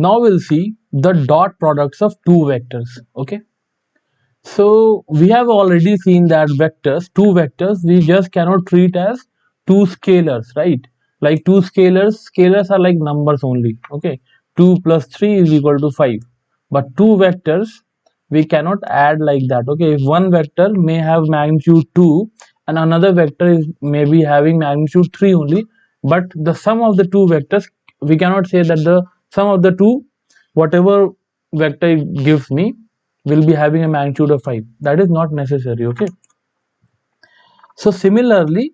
Now we'll see the dot products of two vectors. Okay, so we have already seen that vectors, two vectors, we just cannot treat as two scalars, right? Like two scalars are like numbers only. Okay, 2 plus 3 is equal to 5, but two vectors we cannot add like that. Okay, if one vector may have magnitude 2 and another vector is maybe having magnitude 3 only, but the sum of the two vectors, we cannot say that the sum of the two, whatever vector it gives me, will be having a magnitude of 5. That is not necessary. Okay, so similarly,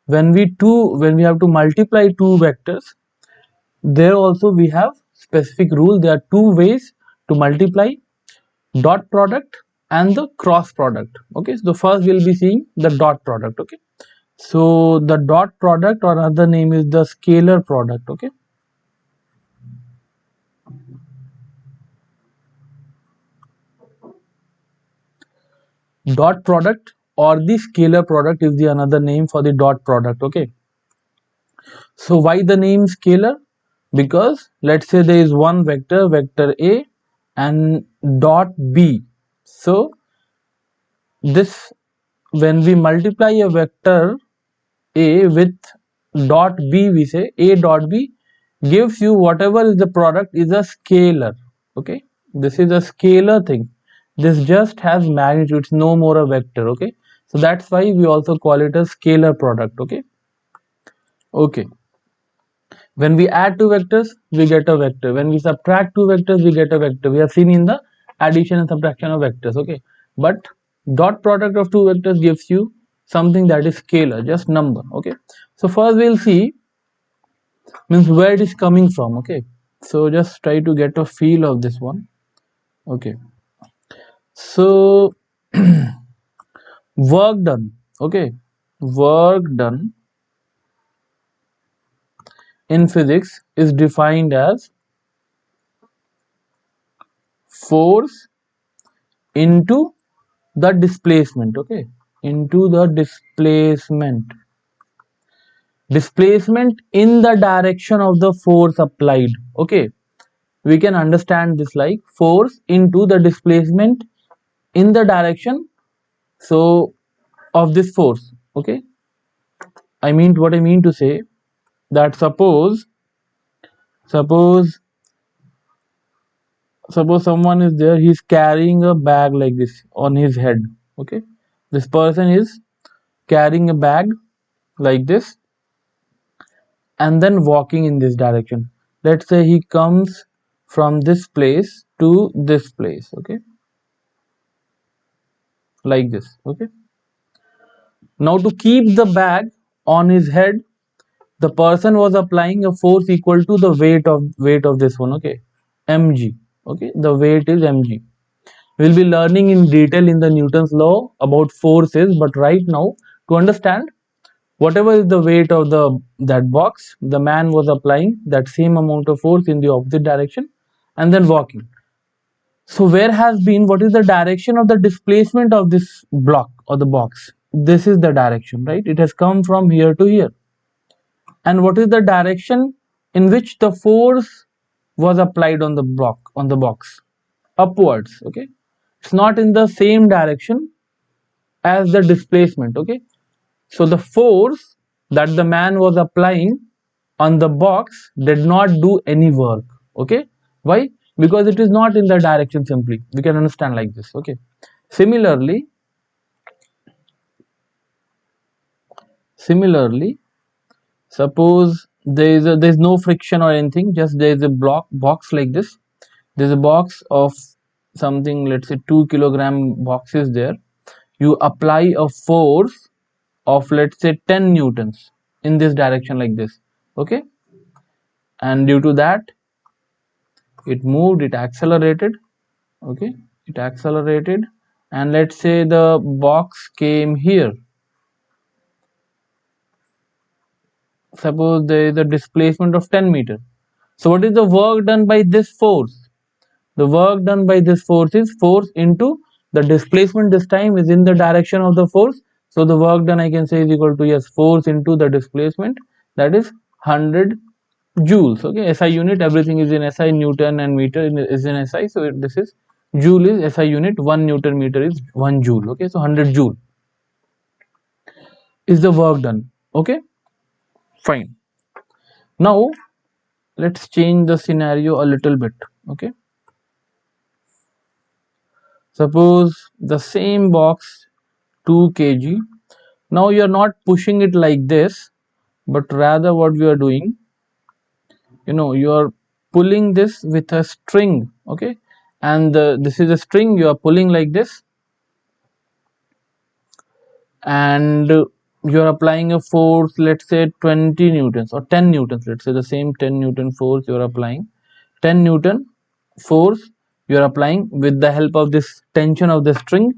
when we have to multiply two vectors, there also we have specific rule. There are two ways to multiply: dot product and the cross product. Okay, so first we'll be seeing the dot product. Okay, so the dot product, or another name is the scalar product. Okay, dot product or the scalar product is the another name for the dot product. Okay, so why the name scalar? Because let's say there is one vector, vector A, and dot B. So this, when we multiply a vector A with dot B, we say A dot B gives you whatever is the product is a scalar. Okay, this is a scalar thing. This just has magnitude, it's no more a vector. Okay, so that's why we also call it a scalar product. Okay, okay. When we add two vectors, we get a vector. When we subtract two vectors, we get a vector. We have seen in the addition and subtraction of vectors. Okay, but dot product of two vectors gives you something that is scalar, just number. Okay, so first we'll see means where it is coming from. Okay, so just try to get a feel of this one. Okay, so work done. Okay, work done in physics is defined as force into the displacement. Okay, into the displacement in the direction of the force applied. Okay, we can understand this like force into the displacement in the direction so of this force. Okay, I mean, what I mean to say, that suppose someone is there, he's carrying a bag like this on his head. Okay, this person is carrying a bag like this and then walking in this direction. Let's say he comes from this place to this place. Okay, like this. Okay, now to keep the bag on his head, the person was applying a force equal to the weight of this one. Okay, mg. Okay, the weight is mg. We'll be learning in detail in the Newton's law about forces, but right now, to understand, whatever is the weight of that box, the man was applying that same amount of force in the opposite direction and then walking. So where has been, what is the direction of the displacement of this block or the box? This is the direction, right? It has come from here to here. And what is the direction in which the force was applied on the box? Upwards. Okay, it's not in the same direction as the displacement. Okay, so the force that the man was applying on the box did not do any work. Okay, why? Because it is not in the direction. Simply we can understand like this. Okay, similarly suppose there's no friction or anything, just there's a box like this. There's a box of something, let's say 2 kilogram box is there. You apply a force of, let's say, 10 newtons in this direction like this. Okay, and due to that it moved, it accelerated. Okay, it accelerated, and let's say the box came here. Suppose there is a displacement of 10 meters. So what is the work done by this force? The work done by this force is force into the displacement. This time is in the direction of the force, so the work done I can say is equal to, yes, force into the displacement, that is 100 joules. Okay, SI unit, everything is in SI, Newton and meter is in SI. So this is joule is SI unit, 1 Newton meter is 1 joule. Okay, so 100 joule is the work done. Okay, fine. Now let's change the scenario a little bit. Okay, suppose the same box 2 kg. Now you are not pushing it like this, but rather what we are doing, you are pulling this with a string. Okay, and this is a string you are pulling like this, and you are applying a force, let's say 20 newtons or 10 newtons. Let's say the same 10 newton force you are applying, 10 newton force you are applying with the help of this tension of the string,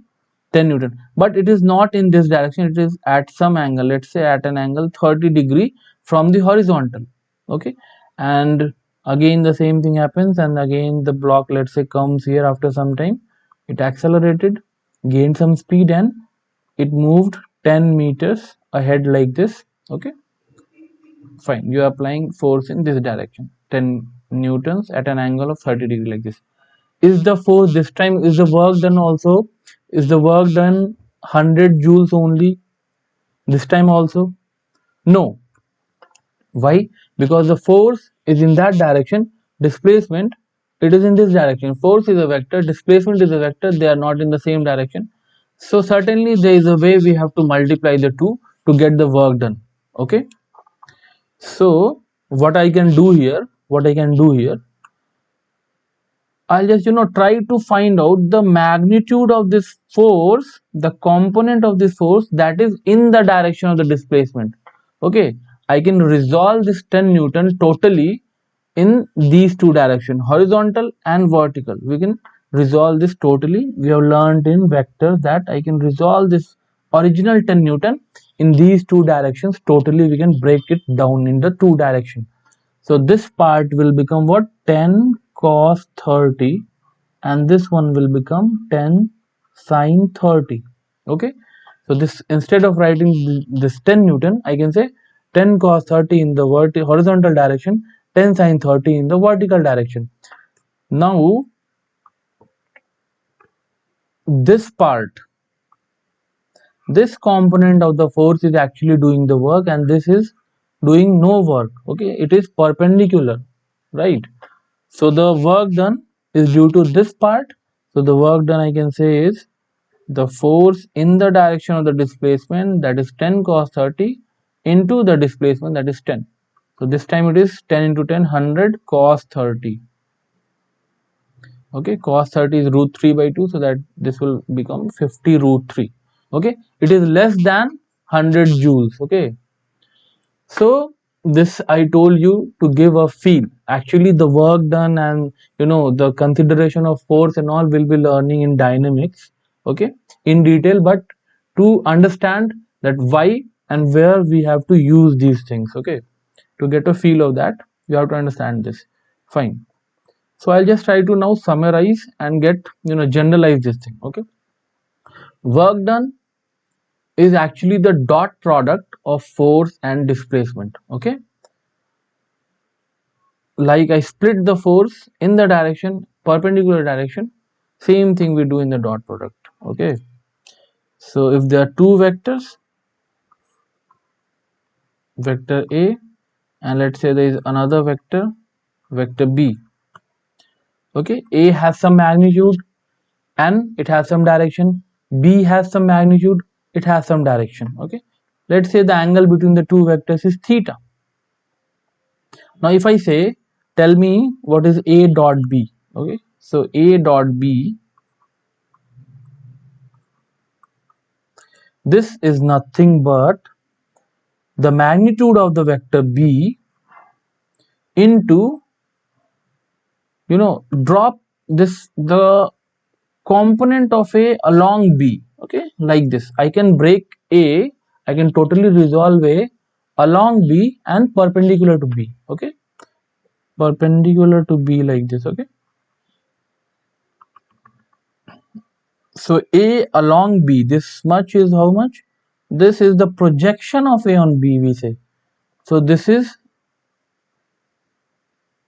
10 newton, but it is not in this direction, it is at some angle, let's say at an angle 30-degree from the horizontal. Okay, and again the same thing happens, and again the block, let's say, comes here. After some time it accelerated, gained some speed, and it moved 10 meters ahead like this. Okay, fine, you are applying force in this direction, 10 newtons at an angle of 30-degree like this. Is the force this time, is the work done also, is the work done 100 joules only this time also? No. Why? Because the force is in that direction, displacement, it is in this direction. Force is a vector, displacement is a vector, they are not in the same direction. So certainly there is a way we have to multiply the two to get the work done. Okay, so what I can do here, I'll just try to find out the magnitude of this force, the component of this force that is in the direction of the displacement. Okay, I can resolve this 10 Newton totally in these two directions, horizontal and vertical. We can resolve this totally. We have learned in vectors that I can resolve this original 10 Newton in these two directions totally. We can break it down in the two directions. So this part will become what? 10 cos 30, and this one will become 10 sin 30. Okay, so this, instead of writing this 10 Newton, I can say 10 cos 30 in the horizontal direction, 10 sin 30 in the vertical direction. Now this part, this component of the force is actually doing the work, and this is doing no work. Okay, it is perpendicular, right? So the work done is due to this part. So the work done, I can say, is the force in the direction of the displacement, that is 10 cos 30, into the displacement, that is 10. So this time it is 10 into 10, 100 cos 30. Okay, cos 30 is root 3 by 2, so that this will become 50 root 3. Okay, it is less than 100 joules. Okay, so this I told you to give a feel. Actually the work done and the consideration of force and all will be learning in dynamics, okay, in detail, but to understand that why and where we have to use these things, okay, to get a feel of that you have to understand this. Fine, so I'll just try to now summarize and get generalize this thing. Okay, work done is actually the dot product of force and displacement. Okay, like I split the force in the direction, perpendicular direction, same thing we do in the dot product. Okay, so if there are two vectors, vector A, and let's say there is another vector, vector B. Okay, A has some magnitude and it has some direction, B has some magnitude, it has some direction. Okay, let's say the angle between the two vectors is theta. Now if I say, tell me what is A dot B. Okay, so A dot B, this is nothing but the magnitude of the vector B into, drop this, the component of A along B. Okay, like this. I can break A, I can totally resolve A along B and perpendicular to B. Okay, perpendicular to B like this. Okay, so A along B, this much is how much? This is the projection of A on B, we say. So this is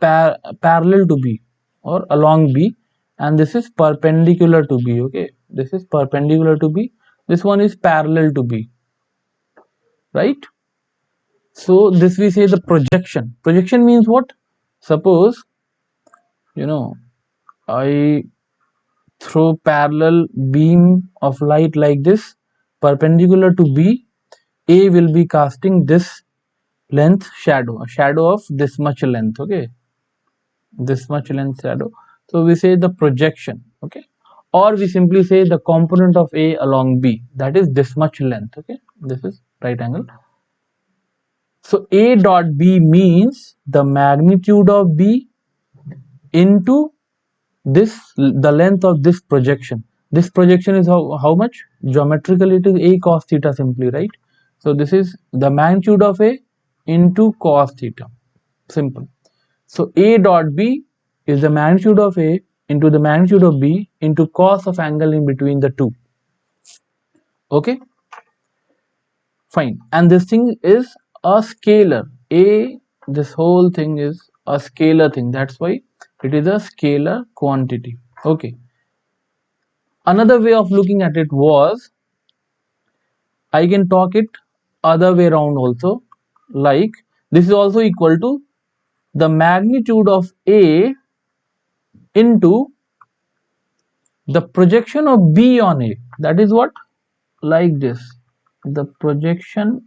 parallel to B or along B, and this is perpendicular to B. Okay, this is perpendicular to B, this one is parallel to B, right? So this we say the projection. Projection means what? Suppose I throw parallel beam of light like this perpendicular to B. A will be casting this length shadow, a shadow of this much length. Okay, this much length shadow. So we say the projection. Okay, or we simply say the component of A along B, that is this much length. Okay, this is right angle. So A dot B means the magnitude of B into this, the length of this projection. This projection is how much? Geometrically it is A cos theta simply, right? So this is the magnitude of A into cos theta, simple. So A dot B is the magnitude of A into the magnitude of B into cos of angle in between the two. Okay, fine. And this thing is a scalar. This whole thing is a scalar thing, that's why it is a scalar quantity. Okay, another way of looking at it was, I can talk it other way around also, like this is also equal to the magnitude of A into the projection of B on A. That is what? Like this, the projection,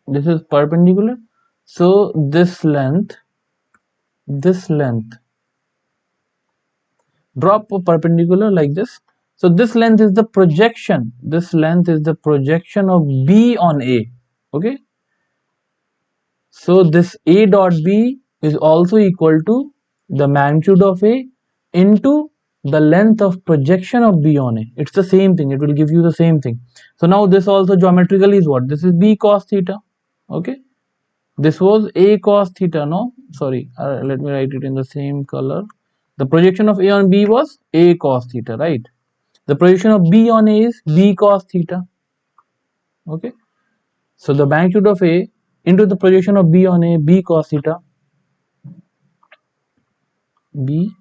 this is perpendicular, so this length drop perpendicular like this. So this length is the projection, this length is the projection of B on A. Okay, so this A dot B is also equal to the magnitude of A into the length of projection of B on A. It's the same thing, it will give you the same thing. So now this also geometrically is what? This is B cos theta. Okay, this was A cos theta. No, sorry, let me write it in the same color. The projection of A on B was A cos theta, right? The projection of B on A is B cos theta. Okay, so the magnitude of A into the projection of B on A, B cos theta, B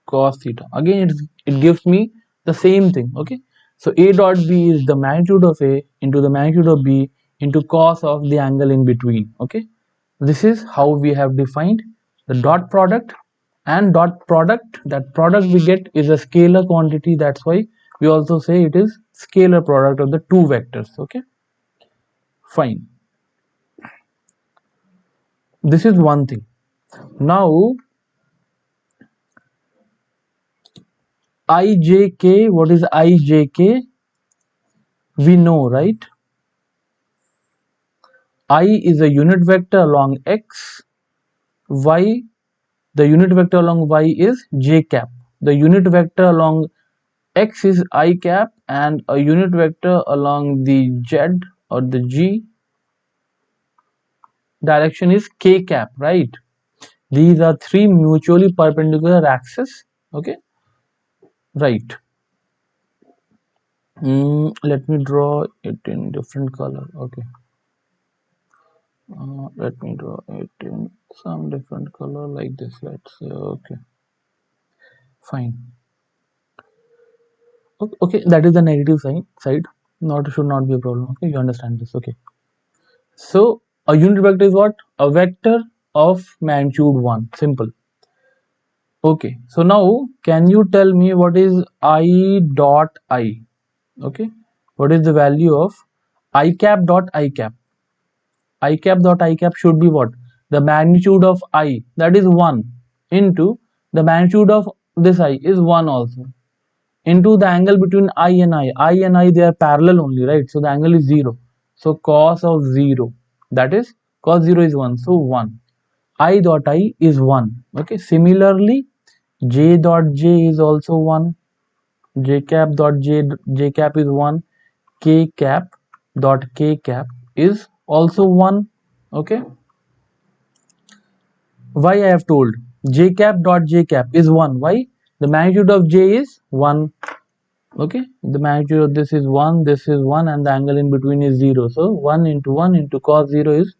cos theta. Again, it gives me the same thing. Okay, so A dot B is the magnitude of A into the magnitude of B into cos of the angle in between. Okay, this is how we have defined the dot product. And dot product, that product we get is a scalar quantity, that's why we also say it is scalar product of the two vectors. Okay, fine, this is one thing. Now ijk, what is ijk? We know, right? I is a unit vector along x, y, the unit vector along y is j cap, the unit vector along x is I cap, and a unit vector along the z or the g direction is k cap, right? These are three mutually perpendicular axes. Okay, right. Let me draw it in different color. Okay, let me draw it in some different color like this, let's say. Okay, fine. Okay, that is the negative side, should not be a problem. Okay, you understand this. Okay, so a unit vector is what? A vector of magnitude 1, simple. Okay, so now can you tell me what is I dot I? Okay, what is the value of I cap dot I cap? I cap dot I cap should be what? The magnitude of I, that is 1, into the magnitude of this I is 1 also, into the angle between I and I, they are parallel only, right? So the angle is 0. So cos of 0, that is cos 0 is 1, so 1. I dot I is 1. Okay, similarly j dot j is also 1, j cap dot j cap is 1, k cap dot k cap is also 1. Okay, why I have told j cap dot j cap is 1? Why? The magnitude of j is 1. Okay, the magnitude of this is 1, this is 1, and the angle in between is 0. So 1 into cos 0 is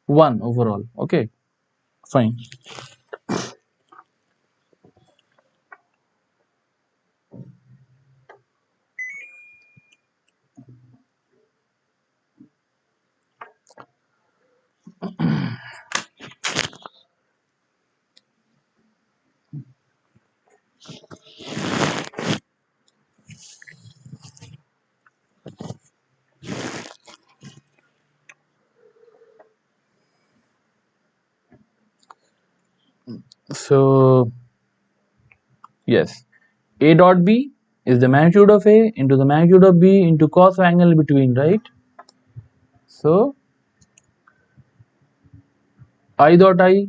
1 overall. Okay, fine. So yes, A dot B is the magnitude of A into the magnitude of B into cos of angle between, right? So I dot I,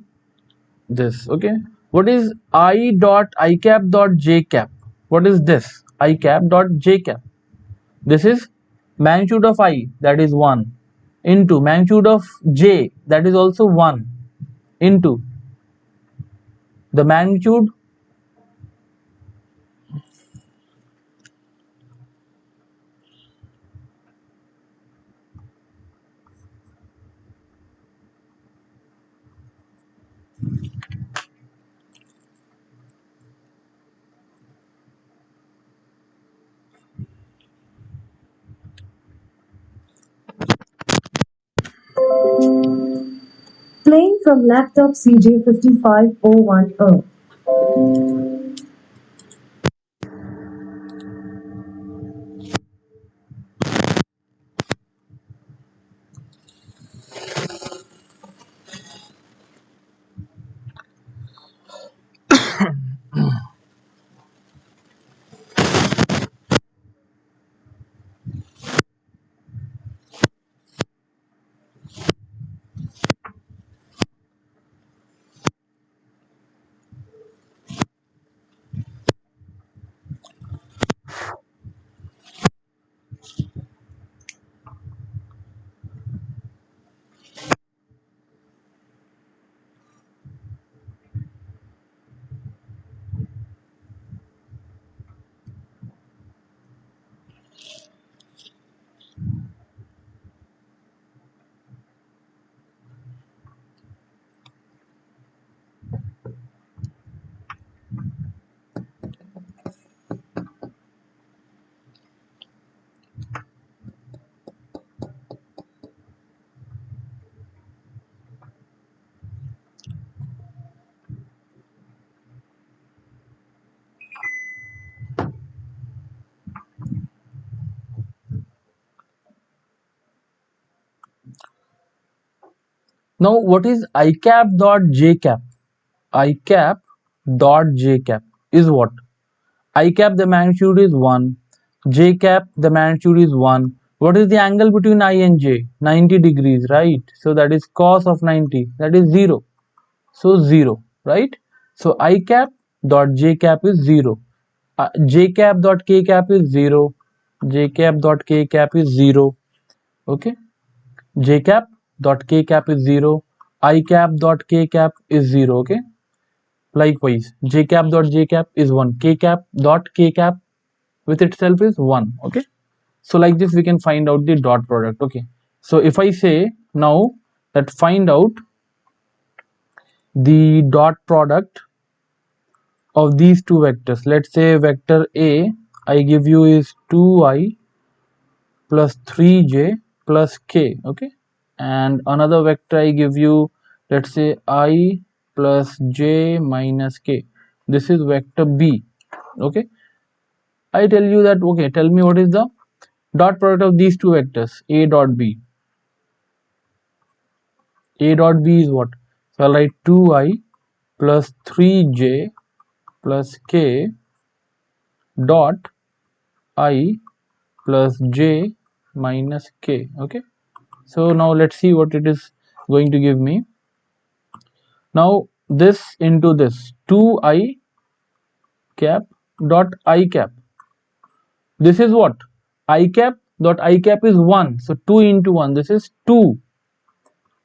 this, okay. What is I dot I cap dot J cap? What is this? I cap dot J cap. This is magnitude of I, that is 1, into magnitude of J, that is also 1, into the magnitude. Playing from laptop CJ5501. Now what is I cap dot J cap? I cap dot J cap is what? I cap, the magnitude is 1, J cap, the magnitude is 1. What is the angle between I and J? 90 degrees, right? So that is cos of 90, that is 0. So 0, right? So I cap dot J cap is 0. J cap dot K cap is 0. J cap dot K cap is 0. Okay. J cap dot K cap is 0. I cap dot K cap is 0. Okay. Likewise, J cap dot J cap is 1. K cap dot K cap with itself is 1. Okay. So like this we can find out the dot product. Okay. So if I say now that find out the dot product of these two vectors, let's say vector A I give you is 2I plus 3j plus k, okay, and another vector I give you, let's say I plus j minus k. This is vector B. Okay, I tell you that, okay, tell me what is the dot product of these two vectors A dot B. A dot B is what? So I'll write 2I plus 3j plus k dot I plus j minus k. Okay, so now let's see what it is going to give me. Now this into this 2I cap dot I cap. This is what? I cap dot I cap is 1. So 2 into 1. This is 2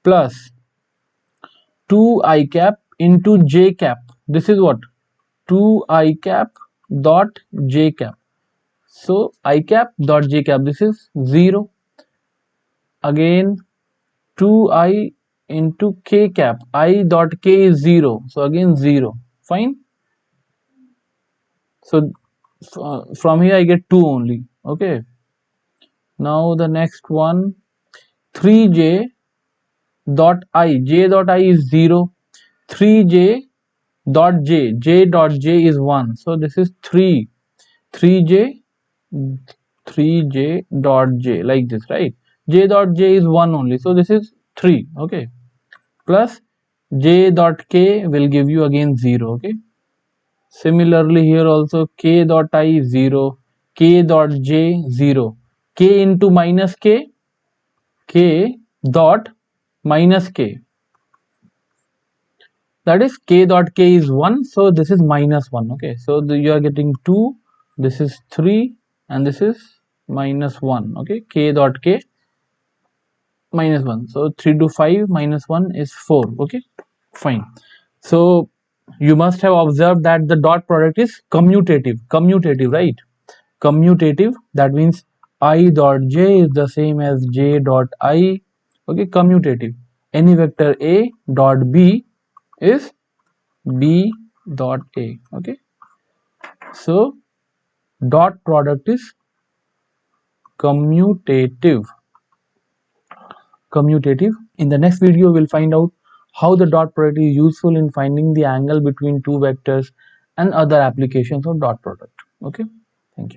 plus 2I cap into J cap. This is what? 2I cap dot J cap. So I cap dot J cap. This is 0. Again 2I into K cap. I dot K is 0. So again 0. Fine. So from here I get 2 only. Okay. Now the next one 3j dot I. J dot I is 0. 3j dot j. J dot j is 1. So this is 3. 3j 3j dot j, like this, right? J dot j is 1 only. So this is 3. Okay. Plus j dot k will give you again 0. Okay, similarly here also k dot I 0, k dot j 0, k into minus k dot minus k, that is k dot k is 1, so this is minus 1. Okay, so you are getting 2, this is 3, and this is minus 1. Okay, k dot k minus 1, so 3 to 5 minus 1 is 4. Okay, fine. So you must have observed that the dot product is commutative, right? Commutative, that means I dot j is the same as j dot I. Okay, commutative. Any vector a dot b is b dot a. Okay, so dot product is commutative. In the next video we'll find out how the dot product is useful in finding the angle between two vectors and other applications of dot product. Okay, thank you.